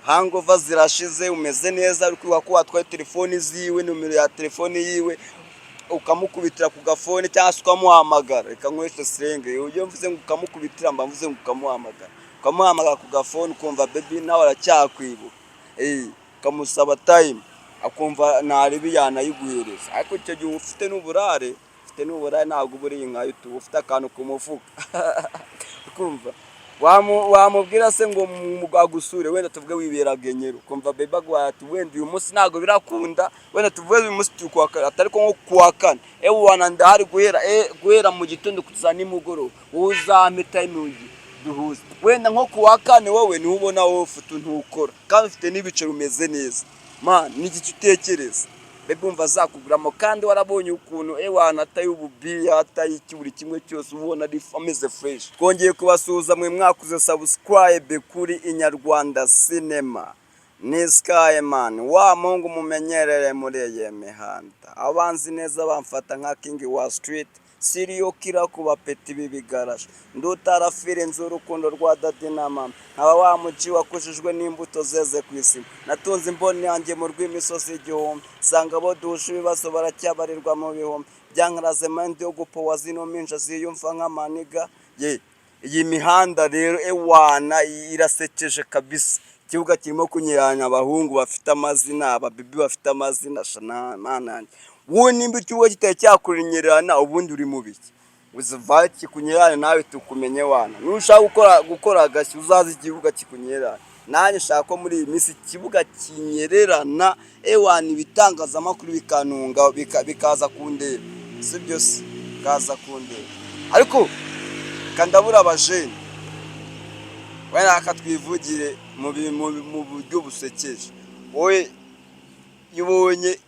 hangova zirashize umeze neza ariko ko watwaye telefoni ziwe numero ya telefoni yiwe ukamukubitira ku gafone cyangwa ukamuhamagara reka nkweshe senge ujye mvuze ngo ukamukubitira mba mvuze ngo ukamuhamagara ku gafone ukumva baby nawe aracyakwibuka ukamusaba time akumva ntaribi yanayiguhereza ariko icyo gihe ufite n'uburare ntabwo buri inka yutu ufite akantu ku mufuka ukumva wamubwira se ngo mugagusure wenda tuvuge wiberagenyero kumva baby agwati wenda uyu munsi ntago birakunda wenda tuvuge uyu munsi tukwakara atari ko nko kuwakana wana ndahari guhera mu gitondo kuza nimugoro uzampe time duhuze wenda nko kuwakane wowe ni ubona wowe ufite ntukora kandi ufite n'ibiciro umeze neza man n'iki utekereza baby umva zakuguramo kandi warabonye ukuntu wana ataye ububi ataye ikiburi kimwe cyose ubona ari ameze fresh twongeye kubasuhuza mwe mwakuze subscribe kuri Inyarwanda cinema ni Sky man wa Mungu mumenyerere muri iyi mihanda abanzi neza bamfata nka king wa street Siriyo kira kuba peti bibigarasha ndutarafire nzurukundo rwa dadi na mama aba wamuci wakushijwe n'imbuto zeze kwisi natunze imboni yanjye mu rw'imisozi igihumbi sanga bo dushe ibibazo baracyabarirwa mu bihumbi byankaraze mande yo gupowa zino minja ziyumva nk'amaniga iyi mihanda rero wana irasekeje kabisa kibuga kirimo kunyiranya abahungu bafite amazina ababibi bafite amazina shana mananye wowe nimba cyuwo gitaye cyakurinyerana ubundi uri mubiki uzivaye kikunyerana nawe tukumenye wana nushaka gukora agashyi uzaza ikibuga kikunyerana nanye shaka muri iyi minsi kibuga kinyererana wana ibitangaza makuru bikanunga bikaza kundeba sibyo se kaza kundeba ariko kandabura abajene wena akatwivugire mu buryo busekeje wowe yibonye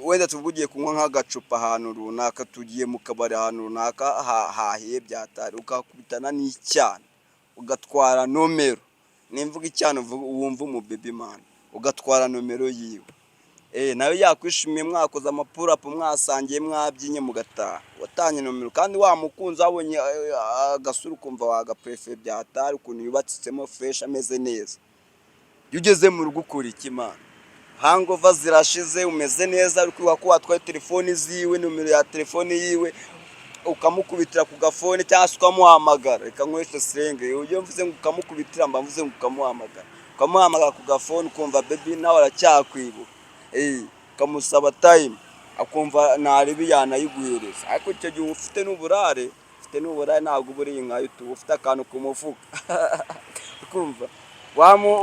wenda tuvugiye kunywa nk'agacupa ahantu runaka tugiye mu kabari ahantu runaka hahiye byatari ukakubitana n'icyana ugatwara nomero nimvuga icyana wumva mu baby man ugatwara nomero yiwe nawe yakwishimiye mwakoze amapurapu mwasangiye mwabyinye mugataha watanye nomero kandi wamukunze abonye agasuru kumva wagaprefe byatari ukuntu yubatsitsemo fresh ameze neza ugeze mu rugo ukora iki man hangova zirashize umeze neza ariko ko watwaye telefoni ziwe numero ya telefoni yiwe ukamukubitira ku gafone cyangwa ukamuhamagara reka nkweshe senge ujye mvuze ngo ukamukubitira mba mvuze ngo ukamuhamagara ku gafone ukumva baby nawe aracyakwibuka ukamusaba time akumva ntaribi yanayiguhereza ariko icyo gihe ufite n'uburare ntabwo buri inka yutu ufite akantu ku mufuka ukumva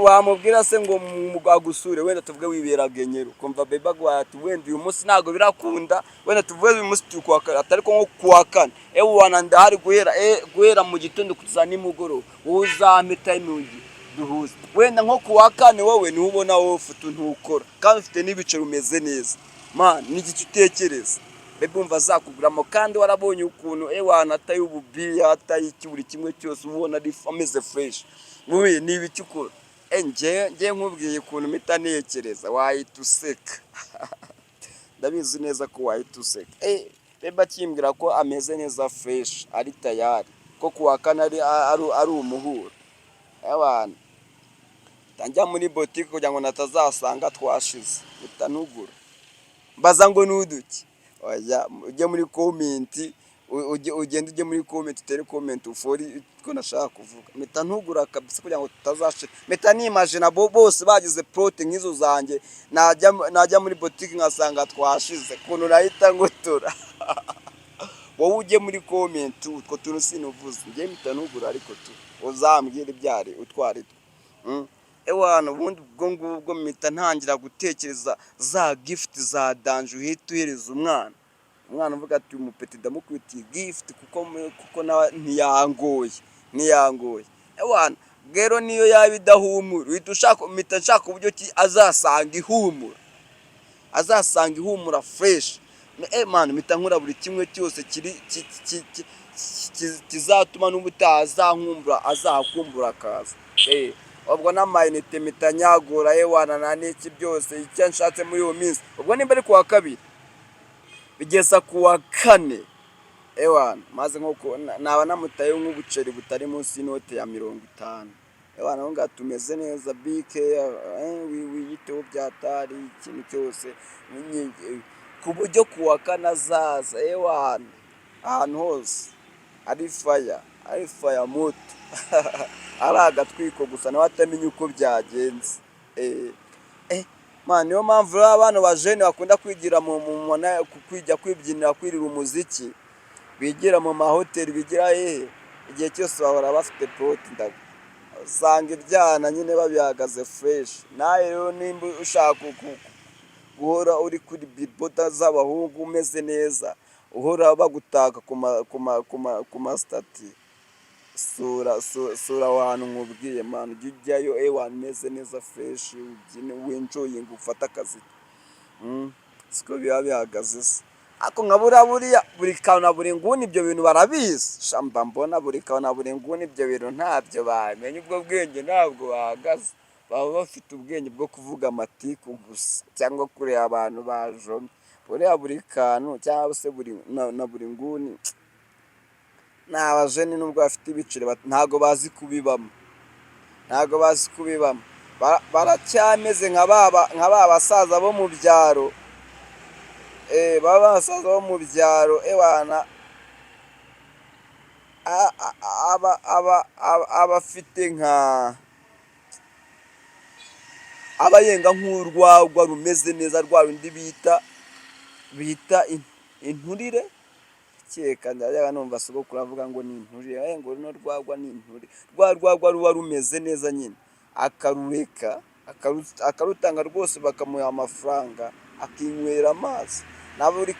wamubwira se ngo mugagusure wenda tuvuge wiberagenyero kumva baby agwati wenda uyu munsi ntago birakunda wenda tuvuge uyu munsi tukwakara atari ko nko kuwakana wana ndahari guhera mu gitondo kuza nimugoro uzampe time duhuze wenda nko kuwakane wowe ni ubona wowe ufite ntukora kandi ufite n'ibiciro umeze neza man n'iki utekereza baby umva zakuguramo kandi warabonye ukuntu wana ataye ububi ataye ikiburi kimwe cyose ubona ari ameze fresh wowe niba ikikora nje nkubwiye ukuntu mpita nekereza wahita useka ndabizi neza ko wahita useka baby akimbwira ko ameze neza fresh ari tayari ko kuwakana ari umuhuro abana tanjya muri boutique kugira ngo natazasanga twashize utanugura mbaza ngo nuduki oya ujye muri comment ugende muri comment utere comment ufori ko nashaka kuvuga meta ntugura kabisa kugira ngo tutazashe meta nimagine bose bagize protein nk'izo zanjye najya muri boutique nkasanga twashize kuntu nahita ngotora wowe ujye muri comment utwo tuntu sinuvuze ngiye meta ntugura ariko tu uzambwira ibyari utwari wana ubundi ubwo ngubwo meta ntangira gutekereza za gift za danje uhita uhereza umwana uvuga ati umupeti ndamukwitiye gift kuko na ntiyangoye wana gero niyo yabidahumura uhita ushaka meta nshaka uburyo ki azasanga ihumura fresh man meta nkura buri kimwe cyose kizatuma n'ubutazankura azakumbura kaza ubwo n'amayinite mitanyagura wana naniki byose icyo nshatse muri uwo minsi ubwo nimba ari kuwa kabiri bigeza kuwa kane wana maze nk'uko naba namutaye nk'ubuceri butari munsi y'inote ya 50 abana ngo tumeze neza bike wiyiteho byatari ikintu cyose ku buryo kuwakana zaza ewana ahantu hose ari faya moto ari agatwiko gusa nawe atamenye uko byagenze man niyo mpamvu rero abantu bajene bakunda kwigira kujya kwibyinira kwirira umuziki bigira mu mahoteli bigira igihe cyose bahora bafite plot ndaga usanga ibyana nyine babihagaze fresh nawe rero nimba ushaka guhora uri kuri billboard z'abahungu umeze neza uhora bagutaka ku mastati sura ahantu nkubwiye man ujyayo wameze neza fresh ubyine wenjoying ufata akazi siko biba bihagaze se ako nkabura buri kantu buri nguni ibyo bintu barabizi shamba mbona buri kantu buri nguni ibyo bintu ntabyo bamenye ubwo bwenge ntabwo bahagaze baba bafite ubwenge bwo kuvuga amatiku gusa cyangwa kureba abantu bajomye buri kantu cyangwa se buri nguni n'abajene nubwo bafite ibiciro ntago bazi kubibamo baracyameze nka baba basaza bo mu byaro baba basaza bo mu byaro bana abafite nka abayenga nk'urwagwa rumeze neza rwa rundi bita inturire cyeka ndayaga numva sogokuru avuga ngo ni inturire ngo no rwagwa ni inturire rwagwa ruba rumeze neza nyine akarureka akarutanga rwose bakamuha amafaranga akinywera amazi na buri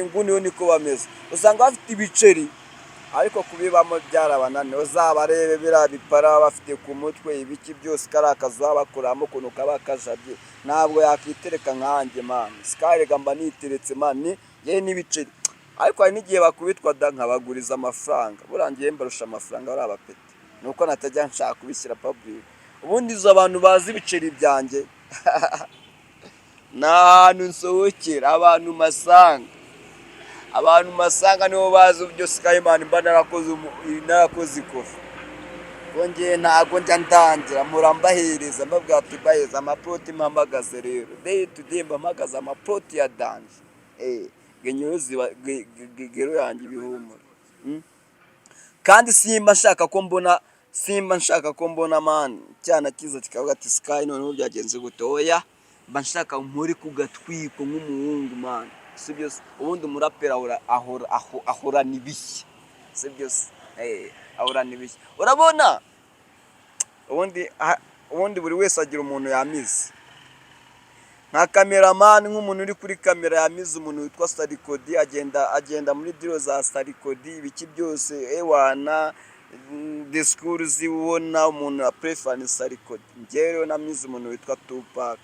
nguni yo niko bameze usanga bafite ibiceri ariko kubibamo byarabananiye uzabarebe birabipara bafite ku mutwe ibiki byose karakaza bakuramo kuno kabakajabye ntabwo yakitereka nkanjye man sikarega mba niteretse man ye n'ibiceri ariko hari n'igihe bakubitwa nkabaguriza amafaranga burangiye mbarusha amafaranga bari abapeti nuko natajya nshaka kubishyira public ubundi izo abantu bazi ibiceri byanjye n'ahantu nsohokera abantu masanga nibo bazi byose kayimana mba narakoze ikofi bongeye ntago njya ndangira murambahereza mbabwira ati baheza amaproti mpamagaze rero day to day mpamagaze amaproti ya danje genyuzi gero yanjye ibihumura kandi simba nshaka ko mbona man cyana kiza kikavuga ati sky none byagenze gutoya mba nshaka muri kugatwiko nk'umuhungu man sibyo ubundi umurapera ahora nibishye sibyo ahora nibishye urabona ubundi buri wese agira umuntu yamize nka cameraman nk'umuntu uri kuri kamera yamize umuntu witwa Starikodi agenda muri diro za Starikodi ibiki byose wana discours zibona umuntu ya prefer Starikodi ngero namize umuntu witwa Tupac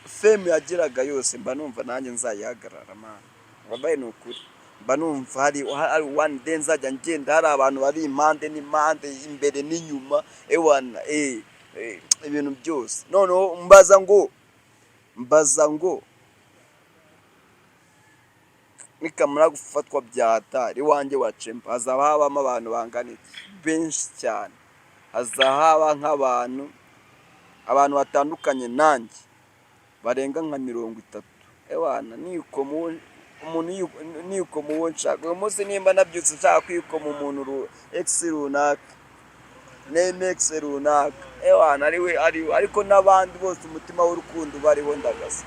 fame yagiraga yose mba numva nanjye nzayihagarara man wabaye nukuri mba numva hari one day nzajya ngenda hari abantu bari impande n'impande imbere n'inyuma wana ibintu byose noneho mbaza ngo nikamara gufatwa byatari wanjye wa chempa hazaba habamo abantu banganitse benshi cyane hazahaba nk'abantu batandukanye nanjye barenga nka 30 wana niko muwo nshaka uyu munsi nimba nabyutse nshaka kwikoma umuntu x runaka nemex runaka wana ariwe ariko n'abandi bose umutima w'urukundo bariho ndagaza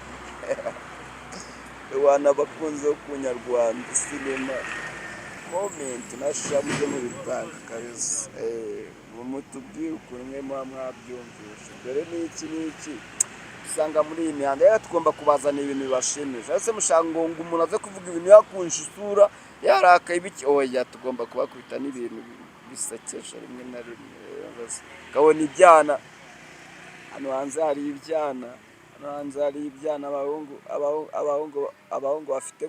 wana bakunze kunyarwanda cinema moment nashamije mu bitanga kabisa mutubwire ukuntu mwabyumvisha dore n'iki usanga muri iyi mihanda rero tugomba kubazana ibintu bibashimisha ese mushaka ngo umuntu aze kuvuga ibintu yakunsha isura yarakaye ibiki oya tugomba kubakubita n'ibintu bisekesha rimwe na rimwe kabona ibyana hano hanze hari ibyana abahungu bafite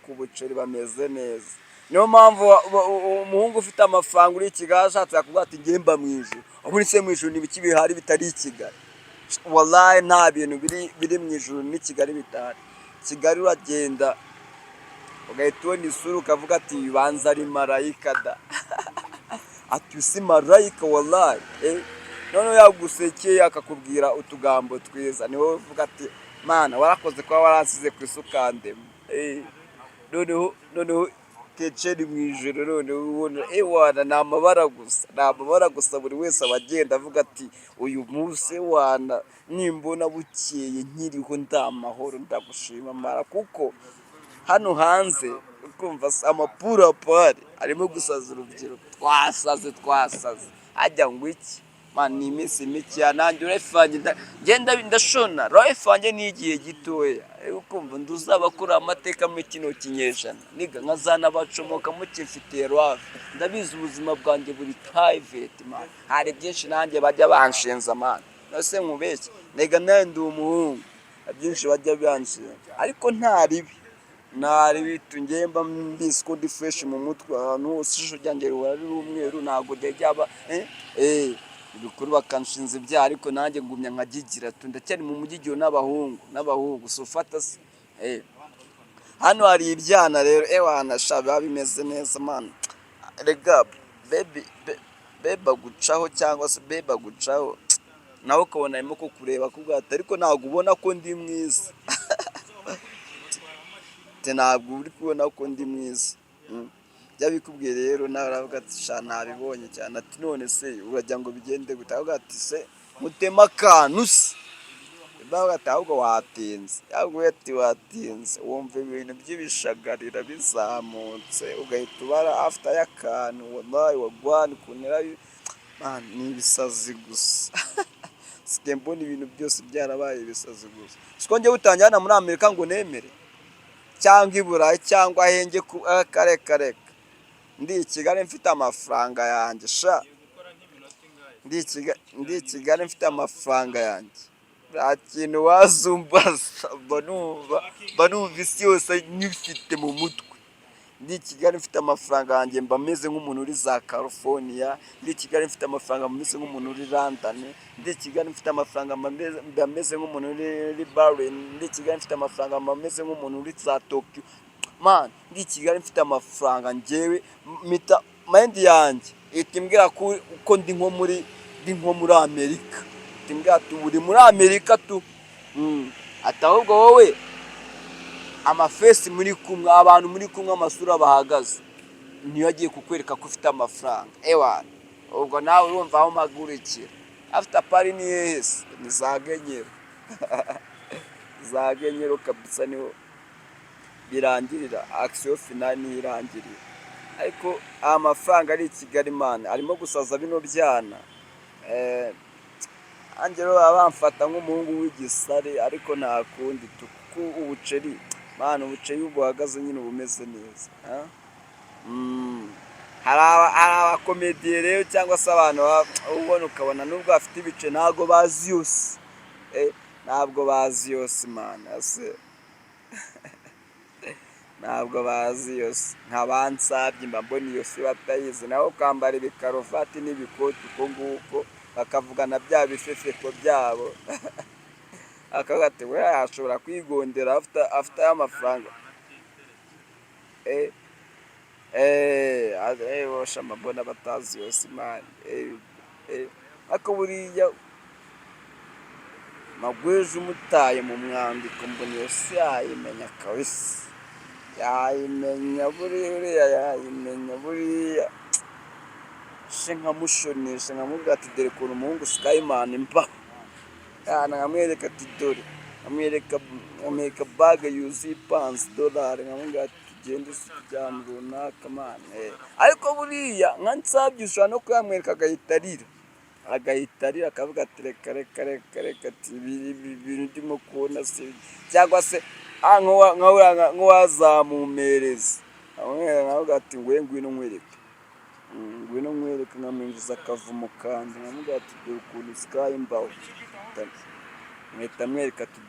ku buceri bameze neza niyo mpamvu umuhungu ufite amafaranga uri Kigali ashatse kuvuga ati ngemba mu ijuru ubundi se mu ijuru n'ibiki bihari bitari Kigali wallahi nta bintu biri mu ijuru ni Kigali bitari Kigali uragenda ugahita ubona isura ukavuga ati bibanza ari marayika da ati usi marayika wallahi none yagusekeye akakubwira utugambo twiza ni wowe uvuga ati mana warakoze kwa waransize ku isukandemo noneho keceri mu ijoro noneho ubona wana ni amabara gusa buri wese abagenda avuga ati uyu munsi wana nimbona bukeye nkiriho ndamahoro ndagushima mara kuko hano hanze ukumva amapura pari arimo gusaza urubyiruko twasaze ajya ngo iki man ni iminsi mike nanjye urefanye ngenda ndashona refanye n'igihe gitoya ukumva nduzabakura amateka mu kino kinyejana niga nkazana bacomoka mu kifitiye rwave ndabizi ubuzima bwanjye buri private man hari byinshi nanjye bajya banshenza man nase nkubeshye niga nandi umuhungu byinshi bajya banshenza ariko ntari bitungemba mbisi ko ndi fresh mu mutwe ahantu hose ijisho ryanjye rihora riri umweru ntabwo ryaba ibikuru bakanshinza ibyaha ariko nanjye ngumya nkagigira ndacyari mu mugigiro n'abahungu so ufata se hano hari ibyana rero wana shaba bimeze neza man rega beba gucaho cyangwa se beba gucaho nawe ukabona arimo kukureba kubwata ariko ntabwo ubona ko ndi mwiza ntabwo uri kubona ko ndi mwiza byabikubwiye rero nawe uravuga ati sha nabibonye cyane ati none se urajya ngo bigende gutavuga ati se mutema kantu se bavuga ati ahubwo watinze wumva ibintu by'ibishagarira bizamutse ugahita ubara after y'akantu wallahi wagwana kunera ni ibisazi gusa sike mbona ibintu byose byarabaye ibisazi gusa siko njye utanjyana muri Amerika ngo nemere cyangwa iburayi cyangwa ahenge ku kareka ndi i Kigali mfite amafaranga yanjye sha ndi i Kigali mfite amafaranga yanjye nta kintu wazumbaza banumva isi yose nyifite mu mutwe ndi i Kigali mfite amafaranga yanjye mba meze nk'umuntu uri za California ndi i Kigali mfite amafaranga meze nk'umuntu uri London ndi i Kigali mfite amafaranga mba meze nk'umuntu uri Bahrain ndi i Kigali mfite amafaranga mba meze nk'umuntu uri za Tokyo man ndi i Kigali mfite amafaranga njyewe mita mind yanjye itimbwira ko ndi nko muri Amerika itimbwira uri muri Amerika tu atahubwo wowe amafesi muri kumwe abantu muri kumwe amasura bahagaze niyo agiye kukwereka ko ufite amafaranga ewana ubwo nawe urumva aho magurikira after party ni yes ni zagenyero kabisa niho birangirira action finale ni irangirira ariko amafaranga ari Kigali man arimo gusaza bino byana angero abamfata nk'umuhungu w'igisare ariko nta kundi tuku ubuceri man ubuceri ubuhagaze nyine ubumeze neza hari abakomediye rero cyangwa se abantu ubona ukabona nubwo bafite ibice ntago bazi yose man ase ntabwo bazi yose nkabansabye mbona iyo si batayizi naho kwambara ibikarofati n'ibikoti uko nguko bakavugana bya bifefeko byabo akagate we ashobora kwigondera after y'amafaranga bosha mbona batazi yose man ako buriya magweje umutaye mu mwandiko mbona yose yayimenya kabisa yayimenya buriya nkamushonesha nkamubwira ati dore ukuntu umuhungu Skyman mba nkamwereka ati dore nkamwereka baga yuzuye $5 nkamubwira ati tugende tujyana runaka man ariko buriya nkansabye ushobora no kuyamwereka agahita arira akavuga ati reka ati ibintu ndimo kubona se cyangwa se nk'uwazamumereza nkavuga ati ngwino nkwereke nkamwinjiza akavumo kandi nkamubwira ati dore ukuntu Sky mbaho mwita mwereka ati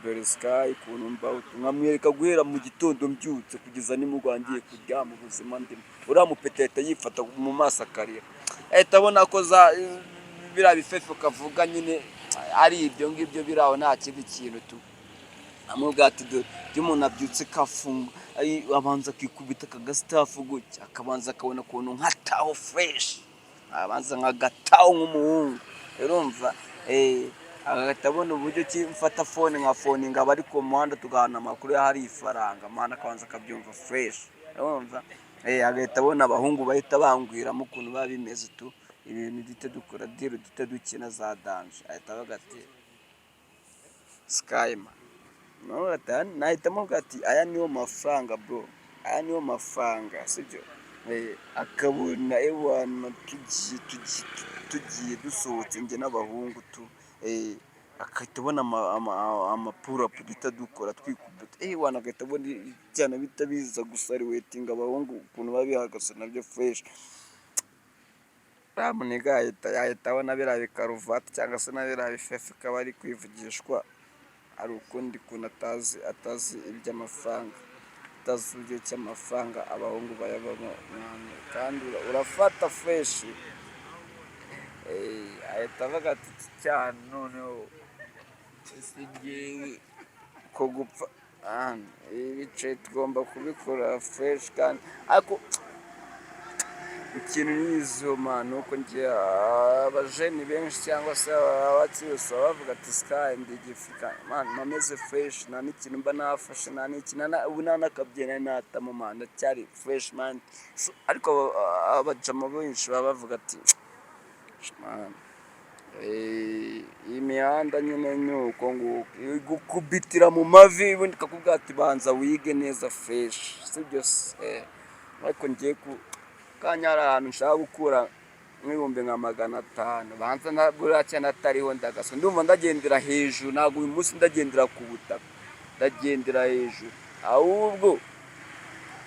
dore Sky ukuntu mbaho nkamwereka guhera mu gitondo mbyutse kugeza nimugwangiye kuryama ubuzima ndimo uramupeteta yifata mu maso akarira abona ko bira bifefe ukavuga nyine ari ibyo ngibyo biraho nta kindi kintu tu amubwira ati dore umuntu abyutse kafunga abanza kikubita kagastaff gutya akabanza akabona ukuntu nkataho fresh abanza nkagataho nk'umuhungu urumva agahita abona uburyo ki mfata phone nka phone ngaba ari ku muhanda tugahana amakuru y'ahari ifaranga mana akabanza akabyumva fresh urumva agahita abona abahungu bahita bangwiramo ukuntu baba bimeze tu ibintu dute dukora diro dute dukina za danje ahita avuga ati Skyma no nahita amuvuga ati aya niyo mafaranga bro aya niyo mafaranga sibyo akabona ewana tugiye dusohotse nge n'abahungu tu akahita abona amapura duhita dukora twikubita wana agahita abona cyane bita biza gusa ari wetinga abahungu ukuntu babihagaze nabyo fresh ramunega ahita abona biriya bikaruvati cyangwa se nabiriya bifefe kaba ari kwivugishwa ari ukundi kuntu atazi iby'amafaranga atazi uburyo cy'amafaranga abahungu bayabamo kandi urafata fresh ahita avuga ati cyane noneho isigiye ko gupfa ibice tugomba kubikora fresh kandi ariko ikintu n'izoma nuko ngiye abajeni benshi cyangwa se abacyose bavuga ati Sky ndigifika man mameze fresh nta n'ikintu mba nafashe nta n'ikintu ubu nanakabyena natamo man cyari fresh man ariko abajama benshi bavuga ati man imihanda nyine nuko gukubitira mu mavi ubundi kakubwira ati banza wige neza fresh sibyo ariko ngiye kanyara ahantu nshaka gukura nk'ibihumbi nka 500 banza nabura cyane atariho ndagaso ndumva ndagendera hejuru ntabwo uyu munsi ndagendera ku butaka ndagendera hejuru ahubwo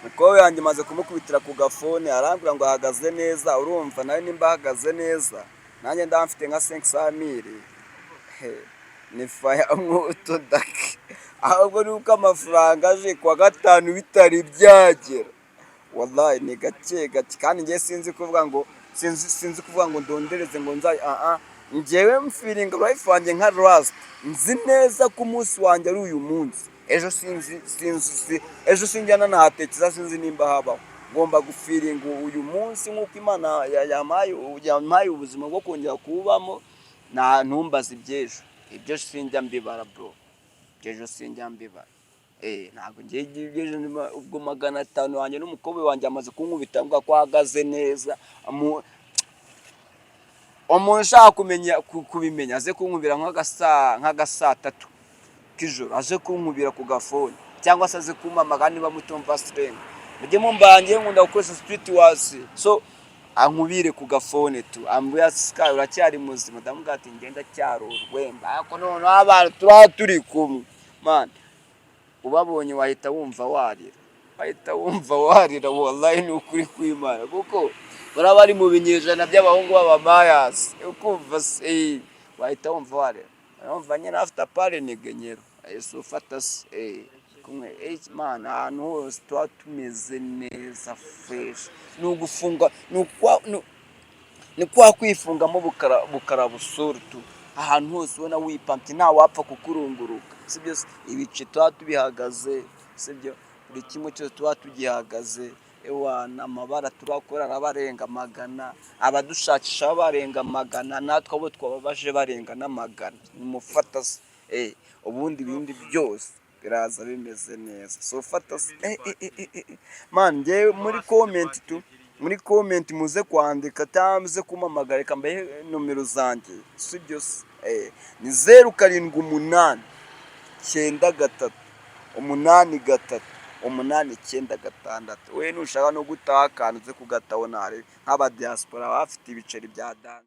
uko yanjye maze kumukubitira ku gafone arambwira ngo ahagaze neza urumva nawe nimba ahagaze neza nanjye ndamfite nka 500,000 ni faya mwoto dake ahubwo nuko amafaranga aje kwa gatanu bitari byagera wallahi ni gake kandi ngiye sinzi kuvuga ngo ndondereze ngo nzaye ngewe mfiringa life wanjye nka rust nzi neza ko umunsi wanjye ari uyu munsi ejo sinjyana nahatekereza sinzi nimba habaho ngomba gufiringa uyu munsi nk'uko Imana yamaye ubuzima bwo kongera kubamo nta ntumbaza iby'ejo ibyo sinjya mbibara bro ejo sinjya mbibara ntabwo ngiye ubwo 500 wanjye n'umukobwa wanjye amaze kunkubita ngo ahagaze neza umuntu ushaka kubimenya aze kunkubira nk'agasa 3 k'ijoro aje kunkubira ku gafone cyangwa se aze kumamagana niba mutumva strength mujye mumbangiye nkunda gukoresha street wasi so ankubire ku gafone tu ambuya Sky uracyari muzima ndamuga ati ngenda cyarurwemba ariko none abantu turi kumwe man ubabonye wahita wumva warira wallahi ni ukuri kw'Imana kuko barabari mu binyejana by'abahungu b'abamayas ukumva wahita wumva warira urumva nyine after pare negenyero so fatas kumwe man ahantu hose tumeze neza fresh nugufunga ni kwa kwifungamo bukarabusurtu ahantu hose ubona wipampye nta wapfa kukurunguruka sibyo ibice tubihagaze sibyo buri kimwe cyose tugihagaze ewana amabara turakora arabarenga 100 abadushakisha barenga 100 natwe abo twababaje barenga n'100 nimufata ubundi bindi byose biraza bimeze neza so fata man nge muri comment muze kwandika tamze kumamagara kambaye nomero zanjye sibyo ni 0788 93 83 896 we nushaka no gutaha kanze kugatabonare nk'aba diaspora bafite ibiceri bya dance